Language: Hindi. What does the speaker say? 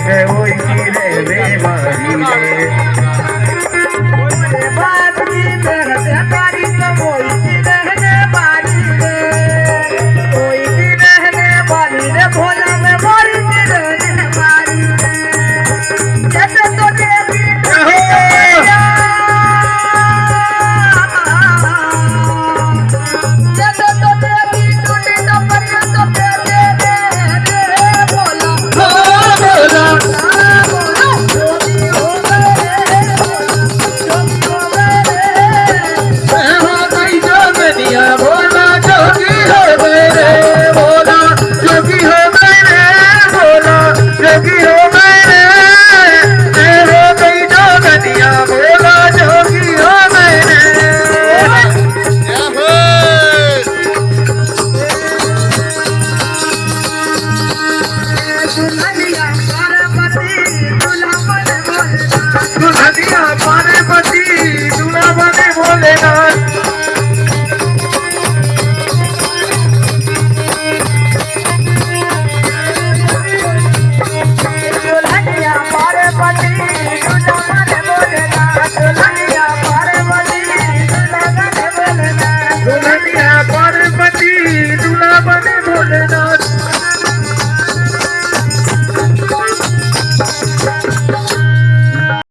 है वही की रहने वाली रे बात की रहने वाली तो वही की रहने वाली रे वही की रहने वाली रे भोला में वही की रहने वाली रे जैसे तो देवी जैसे तो देवी टूटी तो परिया तो कहते रे भोला भोला जोगी हो गए भोला जोगी हो गए रे भोला जोगी हो गए रे भोला जोगी हो